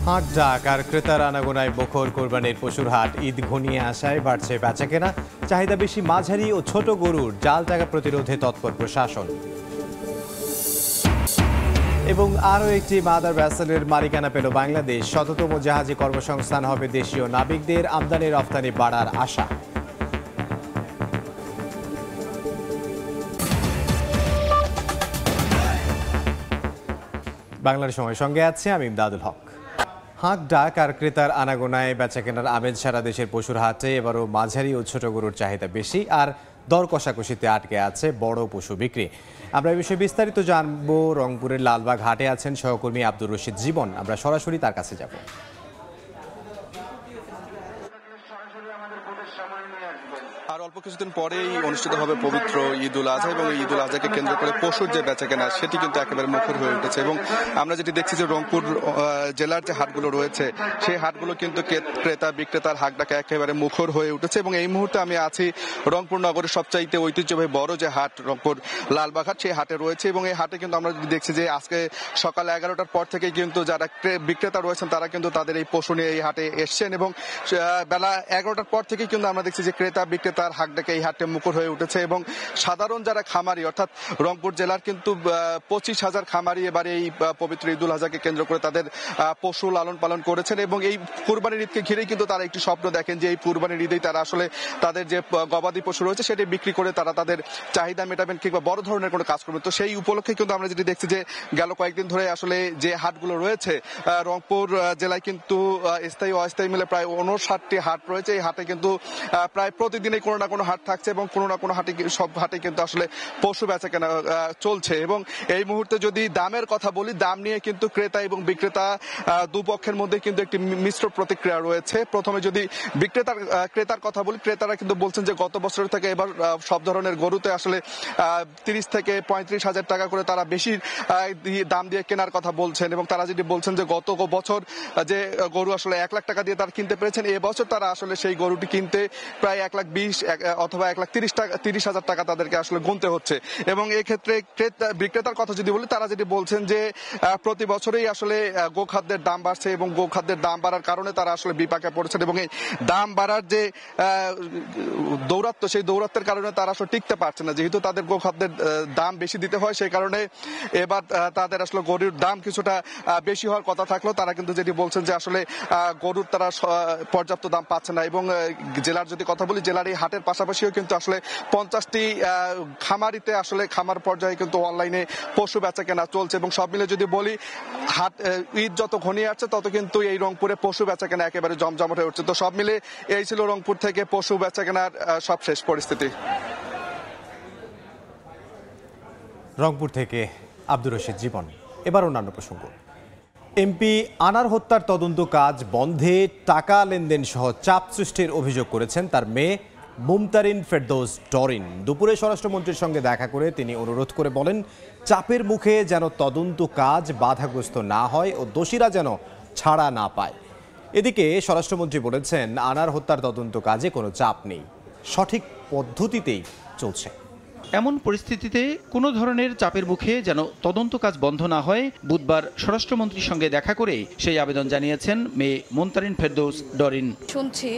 হাট ডাক আর ক্রেতার আনাগোনায় মুখর কোরবানির পশুর হাট। ঈদ ঘনিয়ে আসায় বাড়ছে বেচাকেনা। চাহিদা বেশি মাঝারি ও ছোট গরুর। জাল টাকা প্রতিরোধে তৎপর প্রশাসন। এবং আরও একটি মাদার ভ্যাসেলের মালিকানা পেল বাংলাদেশ। শততম জাহাজে কর্মসংস্থান হবে দেশীয় নাবিকদের। আমদানি রপ্তানি বাড়ার আশা। বাংলার সময় সঙ্গে আছে আমি ইমদাদুল হক। হাট ডাক আর ক্রেতার আনাগোনায় বেচাকেনার আমেজ সারা দেশের পশুর হাটে। এবারও মাঝারি ও ছোট গরুর চাহিদা বেশি, আর দর কষাকষিতে আটকে আছে বড় পশু বিক্রি। আমরা এই বিষয়ে বিস্তারিত জানবো। রংপুরের লালবাগ হাটে আছেন সহকর্মী আব্দুর রশিদ জীবন। আমরা সরাসরি তার কাছে যাব। আর অল্প কিছুদিন পরেই অনুষ্ঠিত হবে পবিত্র ঈদ উল আজহা, এবং ঈদ উল আজহাকে কেন্দ্র করে পশুর যে বেচাকেনা সেটি কিন্তু একেবারে মুখর হয়ে উঠেছে। এবং আমরা যেটি দেখছি যে রংপুর জেলার যে হাটগুলো রয়েছে সেই হাটগুলো কিন্তু ক্রেতা বিক্রেতার হাটটাকে একেবারে মুখর হয়ে উঠেছে। এবং এই মুহূর্তে আমি আছি রংপুর নগরের সবচাইতে ঐতিহ্যবাহী বড় যে হাট, রংপুর লালবাগ হাট, সেই হাটে রয়েছে। এবং এই হাটে কিন্তু আমরা দেখছি যে আজকে সকাল 11টার পর থেকে কিন্তু যারা বিক্রেতা রয়েছেন তারা কিন্তু তাদের এই পশু নিয়ে এই হাটে এসছেন। এবং বেলা 11টার পর থেকে কিন্তু আমরা দেখছি যে ক্রেতা বিক্রেতার হাটটাকে এই হাটে মুখর হয়ে উঠেছে। এবং সাধারণ যারা খামারি, অর্থাৎ রংপুর জেলার কিন্তু 25,000 খামারি এবারে এই পবিত্র ঈদ উল আজহাকে কেন্দ্র করে তাদের পশু লালন পালন করেছেন। এবং এই কুরবানির ঈদকে ঘিরেই কিন্তু তারা একটি স্বপ্ন দেখেন যে এই কুরবানির ঈদেই তারা আসলে তাদের যে গবাদি পশু রয়েছে সেটি বিক্রি করে তারা তাদের চাহিদা মেটাবেন কিংবা বড় ধরনের কোনো কাজ করবেন। তো সেই উপলক্ষে কিন্তু আমরা যেটি দেখছি যে গেল কয়েকদিন ধরে আসলে যে হাটগুলো রয়েছে রংপুর জেলায় কিন্তু স্থায়ী অস্থায়ী মিলে প্রায় 59টি হাট রয়েছে। এই হাটে কিন্তু প্রায় প্রতিদিনই কোনো না কোনো হাট থাকছে, এবং কোনো না কোনো হাটে, সব হাটে কিন্তু আসলে পশু বেচা কেনা চলছে। এবং এই মুহূর্তে যদি দামের কথা বলি, দাম নিয়ে কিন্তু ক্রেতা এবং বিক্রেতা দুপক্ষের মধ্যে কিন্তু একটি মিশ্র প্রতিক্রিয়া রয়েছে। প্রথমে যদি ক্রেতার কথা বলি, ক্রেতারা কিন্তু বলছেন যে গত বছর থেকে এবার সব ধরনের গরুতে আসলে 30 থেকে 35,000 টাকা করে তারা বেশি দাম দিয়ে কেনার কথা বলছেন। এবং তারা যেটি বলছেন যে গত বছর যে গরু আসলে 1 লাখ টাকা দিয়ে তারা কিনতে পেরেছেন, এবছর তারা আসলে সেই গরুটি কিনতে প্রায় 1,20,000 অথবা 1,30,000 টাকা তাদেরকে আসলে গুনতে হচ্ছে। এবং এই ক্ষেত্রে বিক্রেতার কথা যদি বলি, তারা যেটি বলছেন যে প্রতি বছরেই আসলে গোখাদ্যের দাম বাড়ছে, এবং গোখাদ্যের দাম বাড়ার কারণে তারা আসলে বিপাকে পড়েছেন। এবং এই দাম বাড়ার যে দৌরাত্ম্য, সেই দৌরাত্মের কারণে তারা আসলে টিকতে পারছে না। যেহেতু তাদের গোখাদ্যের দাম বেশি দিতে হয়, সেই কারণে এবার তাদের আসলে গরুর দাম কিছুটা বেশি হওয়ার কথা থাকলেও তারা কিন্তু যেটি বলছেন যে আসলে গরুর তারা পর্যাপ্ত দাম পাচ্ছে না। এবং জেলার যদি কথা বলি, জেলার এই হাটের পাশাপাশিও কিন্তু আসলে 50টি খামারিতে আসলে খামার পর্যায়ে কিন্তু অনলাইনে পশু বেচা কেনা চলছে। এবং সব মিলে যদি বলি, হাট ঈদ যত ঘনিয়ে আসছে তত কিন্তু এই রংপুরে পশু বেচা কেনা একেবারে জমজমাট হয়ে উঠছে। তো সব মিলে এই ছিল রংপুর থেকে পশু বেচা কেনার সবশেষ পরিস্থিতি। রংপুর থেকে আব্দুর রশিদ জীবন। এবার অন্যান্য প্রসঙ্গ। এমপি আনার হত্যার তদন্ত কাজ বন্ধে টাকা লেনদেন সহ চাপ সৃষ্টির অভিযোগ করেছেন তার মেয়ে মুমতারিন ফেরদৌস ডরিন। দুপুরে স্বরাষ্ট্রমন্ত্রীর সঙ্গে দেখা করে তিনি অনুরোধ করে বলেন, চাপের মুখে যেন তদন্ত কাজ বাধাগ্রস্ত না হয় ও দোষীরা যেন ছাড়া না পায়। এদিকে স্বরাষ্ট্রমন্ত্রী বলেছেন, আনার হত্যার তদন্ত কাজে কোনো চাপ নেই, সঠিক পদ্ধতিতেই চলছে। এমন পরিস্থিতিতে কোনো ধরনের চাপের মুখে যেন তদন্ত কাজ বন্ধ না হয়, বুধবার স্বরাষ্ট্রমন্ত্রীর সঙ্গে দেখা করে সেই আবেদন জানিয়েছেন মেয়ে মুমতারিন ফেরদৌস ডরিন। শুনছি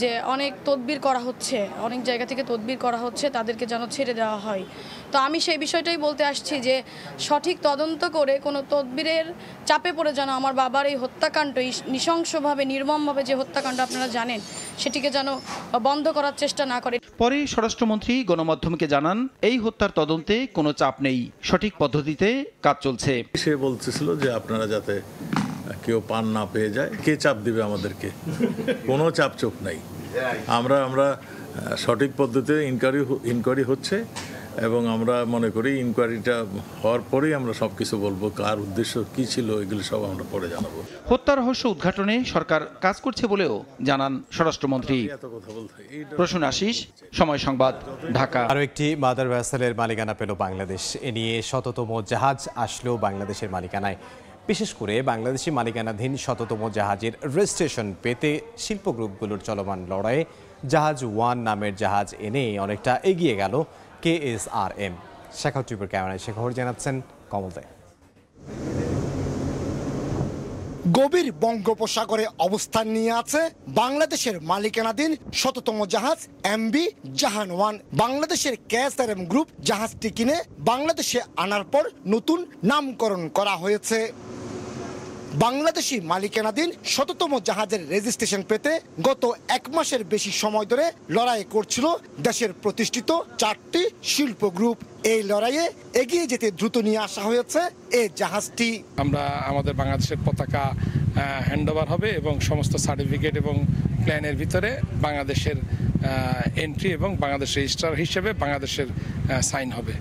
যে অনেক তদবির করা হচ্ছে, অনেক জায়গা থেকে তদবির করা হচ্ছে, তাদেরকে যেন ছেড়ে দেওয়া হয়। তো আমি সেই বিষয়টাই বলতে আসছি যে সঠিক তদন্ত করে কোনো তদবিরের চাপে পড়ে যেন আমার বাবার এই হত্যাকাণ্ড, নৃশংসভাবে নির্মমভাবে যে হত্যাকাণ্ড আপনারা জানেন, সেটিকে যেন বন্ধ করার চেষ্টা না করে। পরে স্বরাষ্ট্রমন্ত্রী গণমাধ্যমকে জানান, এই হত্যার তদন্তে কোনো চাপ নেই, সঠিক পদ্ধতিতে কাজ চলছে। সে বলতেছিল যে আপনারা যাতে কেউ পান না পেয়ে যায়, কে চাপ দিবে আমাদেরকে? কোনো চাপ চোপ নাই। আমরা সঠিক পদ্ধতিতে ইনকোয়ারি হচ্ছে, এবং আমরা মনে করি ইনকোয়ারিটা হওয়ার পরেই আমরা সবকিছু বলবো, কার উদ্দেশ্য কি ছিল, এগুলো সব আমরা পরে জানাবো। হত্যা রহস্য উদ্ঘাটনে সরকার কাজ করছে বলেও জানান স্বরাষ্ট্রমন্ত্রী। প্রসূন আশিস, সময় সংবাদ, ঢাকা। আরও একটি মাদার ভ্যাসেলের মালিকানা পেল বাংলাদেশ। এ নিয়ে শততম জাহাজ আসলো বাংলাদেশের মালিকানায়। বিশেষ করে বাংলাদেশি মালিকানাধীন শততম জাহাজের রেজিস্ট্রেশন পেতে শিল্প গ্রুপগুলোর চলমান লড়াইয়ে জাহাজ 1 নামের জাহাজ এনে অনেকটা এগিয়ে গেল KSRM। শেখার টিভির ক্যামেরায় শেখর জানাচ্ছেন কমল দে। গভীর বঙ্গোপসাগরে অবস্থান নিয়ে আছে বাংলাদেশের মালিকানাধীন ১৭তম জাহাজ এমভি জাহান 1। বাংলাদেশের KSRM গ্রুপ জাহাজটি কিনে বাংলাদেশে আনার পর নতুন নামকরণ করা হয়েছে। বাংলাদেশি মালিকানাধীন ১৭তম জাহাজের রেজিস্ট্রেশন পেতে গত ১ মাসের বেশি সময় ধরে লড়াই করছিল দেশের প্রতিষ্ঠিত 4টি শিল্প গ্রুপ। এই লড়াইয়ে এগিয়ে যেতে দ্রুত নিয়ে আসা হয়েছে এই জাহাজটি। আমরা আমাদের বাংলাদেশের পতাকা হ্যান্ডওভার হবে এবং সমস্ত সার্টিফিকেট এবং প্ল্যানের ভিতরে বাংলাদেশের এন্ট্রি এবং বাংলাদেশ রেজিস্ট্রার হিসেবে বাংলাদেশের সাইন হবে।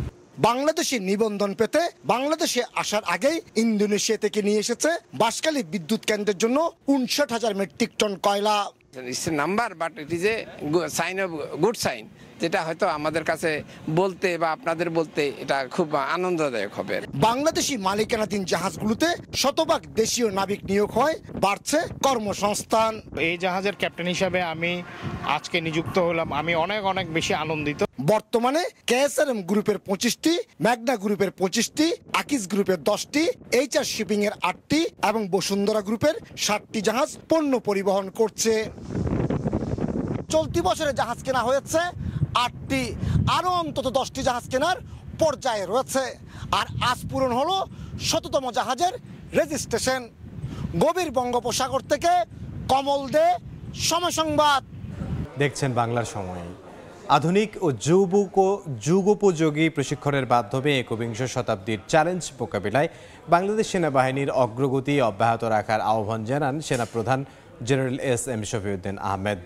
বাংলাদেশি নিবন্ধন পেতে বাংলাদেশে আসার আগেই ইন্দোনেশিয়া থেকে নিয়ে এসেছে বাঁশখালী বিদ্যুৎ কেন্দ্রের জন্য ৫৯,০০০ মেট্রিক টন কয়লা। It's a number but it is a sign of good sign, যেটা হয়তো আমাদের কাছে বলতে বা আপনাদের বলতে এটা খুব আনন্দদায়ক হবে। বাংলাদেশি মালিকানাধীন জাহাজগুলোতে শতভাগ দেশীয় নাবিক নিয়োগ হয়, বাড়ছে কর্মসংস্থান। এই জাহাজের ক্যাপ্টেন হিসাবে আমি আজকে নিযুক্ত হলাম, আমি অনেক অনেক বেশি আনন্দিত। বর্তমানে KSRM গ্রুপের 25টি, ম্যাগনা গ্রুপের 25টি, আকিজ গ্রুপের 10টি, HR শিপিং এর 8টি এবং বসুন্ধরা গ্রুপের 7টি জাহাজ পণ্য পরিবহন করছে। চলতি বছরে জাহাজ কেনা হয়েছে 8টি, আরও অন্তত 10টি জাহাজ কেনার পর্যায়ে রয়েছে। আর আজ পূরণ হলো ১৭তম জাহাজের রেজিস্ট্রেশন। গভীর বঙ্গোপসাগর থেকে কমল দে, সময় সংবাদ। দেখছেন বাংলার সময়। আধুনিক ও যুগোপযোগী প্রশিক্ষণের মাধ্যমে একবিংশ শতাব্দীর চ্যালেঞ্জ মোকাবিলায় বাংলাদেশ সেনাবাহিনীর অগ্রগতি অব্যাহত রাখার আহ্বান জানান সেনাপ্রধান জেনারেল SM শফিউদ্দিন আহমেদ।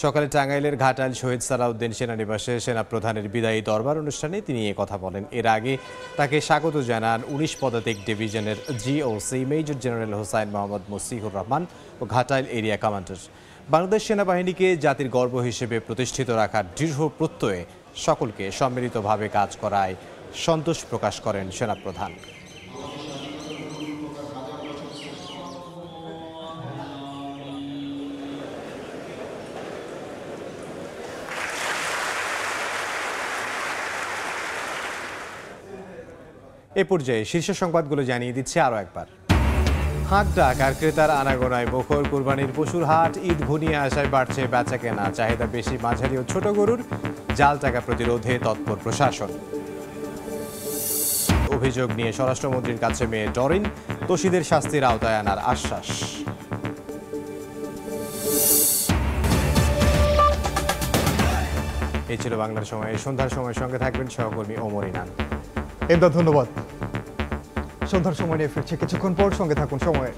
সকালে টাঙ্গাইলের ঘাটাইল শহীদ সালাউদ্দিন সেনানিবাসে সেনাপ্রধানের বিদায়ী দরবার অনুষ্ঠানে তিনি কথা বলেন। এর আগে তাকে স্বাগত জানান ১৯ পদাতিক ডিভিশনের GOC major general Hossain Mohammad Musihur Rahman ও ঘাটাইল এরিয়া কমান্ডার। বাংলাদেশ সেনাবাহিনীকে জাতির গর্ব হিসেবে প্রতিষ্ঠিত রাখার দৃঢ় প্রত্যয়ে সকলকে সম্মিলিতভাবে কাজ করায় সন্তোষ প্রকাশ করেন সেনাপ্রধান। এ পর্যায়ে শীর্ষ সংবাদগুলো জানিয়ে দিচ্ছে আরও একবার। হাট ডাক আর ক্রেতার আনাগোনায় মুখর কুরবানির পশুর হাট। ঈদ ঘনিয়ে আসায় বাড়ছে বেচাকেনা, চাহিদা বেশি মাঝারি ও ছোট গরুর। জাল টাকা প্রতিরোধে তৎপর প্রশাসন। অভিযোগ নিয়ে স্বরাষ্ট্রমন্ত্রীর কাছে মেয়ে ডরিন, দোষীদের শাস্তির আওতায় আনার আশ্বাস। এই ছিল বাংলার সময়। সন্ধ্যার সময় সঙ্গে থাকবেন সহকর্মী ওমর ইনান। ধন্যবাদ। সন্ধ্যার সময় নিয়ে ফিরছে কিছুক্ষণ পর, সঙ্গে থাকুন সময়ে।